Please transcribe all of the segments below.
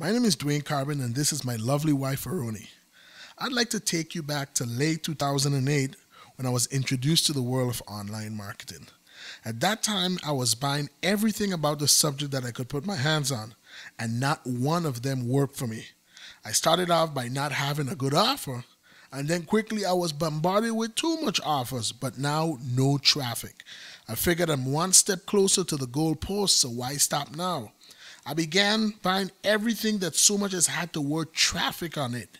My name is Dwayne Carbon and this is my lovely wife Aroni. I'd like to take you back to late 2008 when I was introduced to the world of online marketing. At that time, I was buying everything about the subject that I could put my hands on, and not one of them worked for me. I started off by not having a good offer, and then quickly I was bombarded with too much offers, but now no traffic. I figured I'm one step closer to the goal post, so why stop now? I began buying everything that so much as had the word traffic on it.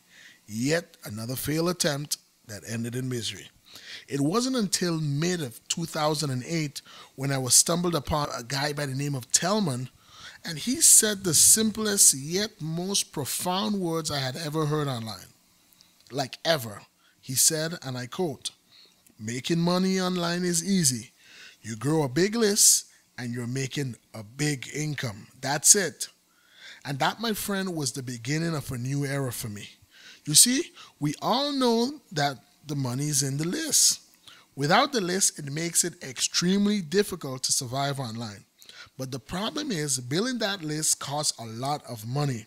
Yet another failed attempt that ended in misery. It wasn't until mid of 2008 when I was stumbled upon a guy by the name of Telman, and he said the simplest yet most profound words I had ever heard online. Like ever. He said, and I quote, "Making money online is easy. You grow a big list and you're making a big income. That's it." And that, my friend, was the beginning of a new era for me. You see, we all know that the money is in the list. Without the list, it makes it extremely difficult to survive online. But the problem is, building that list costs a lot of money.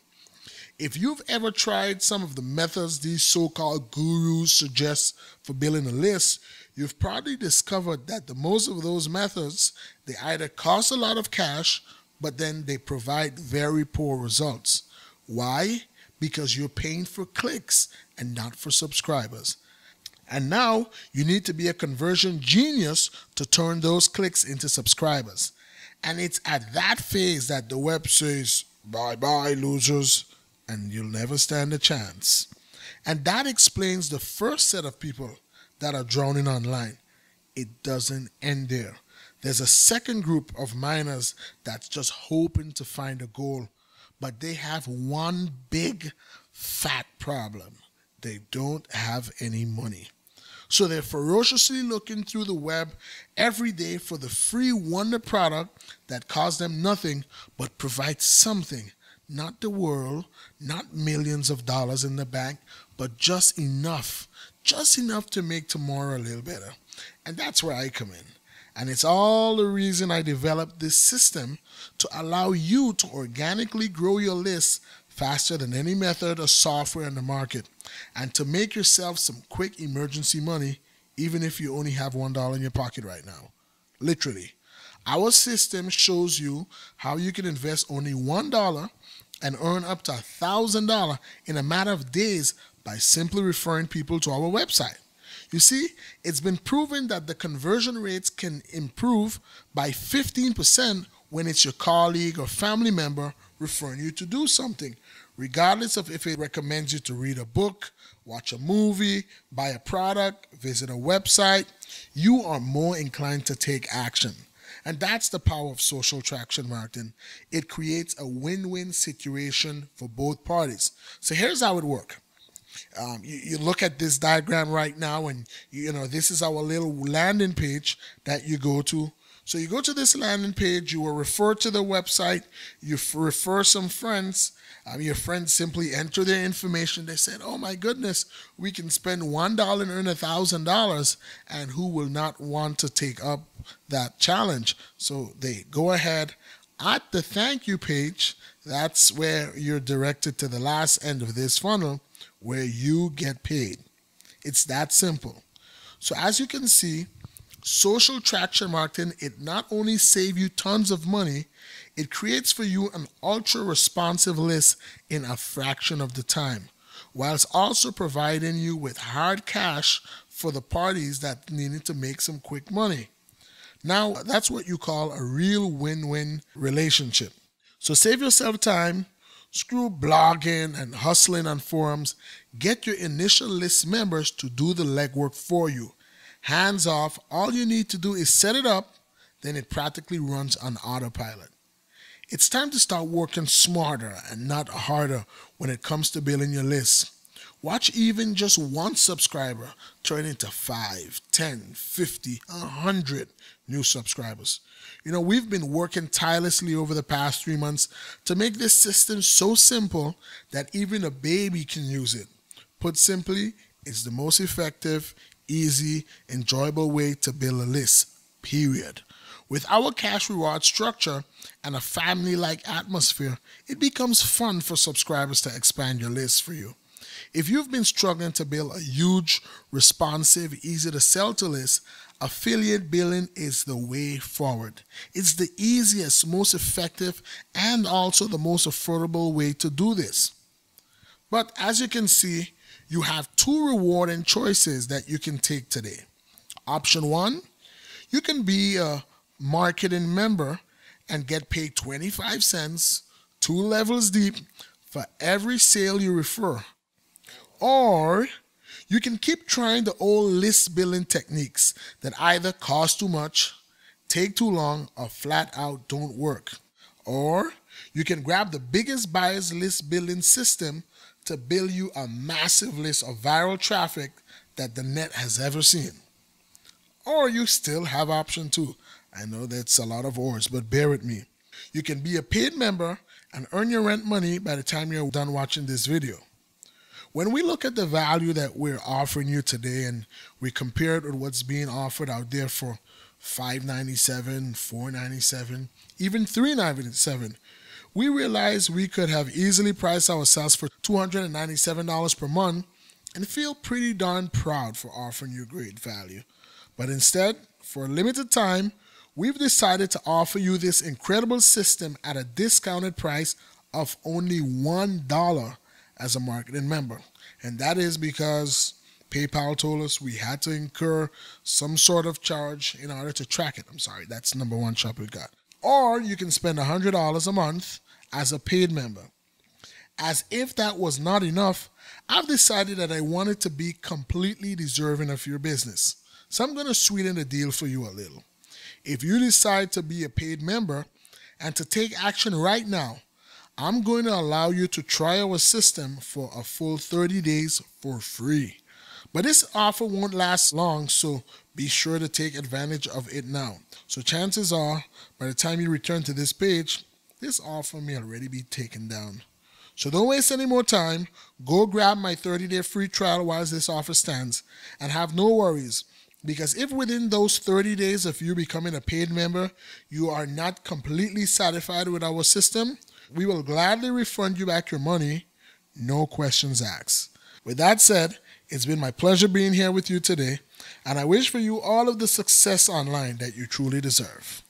If you've ever tried some of the methods these so-called gurus suggest for building a list, you've probably discovered that the most of those methods, they either cost a lot of cash, but then they provide very poor results. Why? Because you're paying for clicks and not for subscribers. And now you need to be a conversion genius to turn those clicks into subscribers. And it's at that phase that the web says, "Bye-bye, losers," and you'll never stand a chance. And that explains the first set of people that are drowning online. It doesn't end there. There's a second group of miners that's just hoping to find a goal, but they have one big fat problem. They don't have any money. So they're ferociously looking through the web every day for the free wonder product that costs them nothing but provides something. Not the world, not millions of dollars in the bank, but just enough to make tomorrow a little better. And that's where I come in. And it's all the reason I developed this system to allow you to organically grow your list faster than any method or software in the market, and to make yourself some quick emergency money even if you only have $1 in your pocket right now. Literally. Our system shows you how you can invest only $1 and earn up to $1,000 in a matter of days by simply referring people to our website. You see, it's been proven that the conversion rates can improve by 15% when it's your colleague or family member referring you to do something, regardless of if it recommends you to read a book, watch a movie, buy a product, visit a website. You are more inclined to take action. And that's the power of social traction marketing. It creates a win-win situation for both parties. So here's how it works. You look at this diagram right now, and this is our little landing page that you go to. So you go to this landing page, you will refer to the website, you refer some friends. Your friends simply enter their information. They said, "Oh my goodness, we can spend $1 and earn $1,000, and who will not want to take up that challenge?" So they go ahead. At the thank you page, that's where you're directed to the last end of this funnel, where you get paid. It's that simple. So as you can see, social traction marketing, it not only saves you tons of money, it creates for you an ultra-responsive list in a fraction of the time, whilst also providing you with hard cash for the parties that needed to make some quick money. Now, that's what you call a real win-win relationship. So save yourself time. Screw blogging and hustling on forums. Get your initial list members to do the legwork for you. Hands off, all you need to do is set it up, then it practically runs on autopilot. It's time to start working smarter and not harder when it comes to building your list. Watch even just one subscriber turn into 5, 10, 50, 100 new subscribers. We've been working tirelessly over the past 3 months to make this system so simple that even a baby can use it. Put simply, it's the most effective, easy, enjoyable way to build a list, period. With our cash reward structure and a family-like atmosphere, it becomes fun for subscribers to expand your list for you. If you've been struggling to build a huge, responsive, easy to sell to list, affiliate billing is the way forward. It's the easiest, most effective, and also the most affordable way to do this. But as you can see, you have two rewarding choices that you can take today. Option one, you can be a marketing member and get paid 25 cents, 2 levels deep, for every sale you refer. Or you can keep trying the old list building techniques that either cost too much, take too long, or flat out don't work. Or you can grab the biggest buyers list building system to build you a massive list of viral traffic that the net has ever seen. Or you still have option two. I know that's a lot of words, but bear with me. You can be a paid member and earn your rent money by the time you're done watching this video. When we look at the value that we're offering you today and we compare it with what's being offered out there for $5.97, $4.97, even $3.97, we realize we could have easily priced ourselves for $297 per month and feel pretty darn proud for offering you great value. But instead, for a limited time, we've decided to offer you this incredible system at a discounted price of only $1 as a marketing member. And that is because PayPal told us we had to incur some sort of charge in order to track it. I'm sorry, that's number one shop we got. Or you can spend $100 a month as a paid member. As if that was not enough, I've decided that I wanted to be completely deserving of your business. So I'm going to sweeten the deal for you a little. If you decide to be a paid member and to take action right now, I'm going to allow you to try our system for a full 30 days for free. But this offer won't last long, so be sure to take advantage of it now. So chances are, by the time you return to this page, this offer may already be taken down. So don't waste any more time. Go grab my 30-day free trial while this offer stands, and have no worries. Because if within those 30 days of you becoming a paid member, you are not completely satisfied with our system, we will gladly refund you back your money, no questions asked. With that said, it's been my pleasure being here with you today, and I wish for you all of the success online that you truly deserve.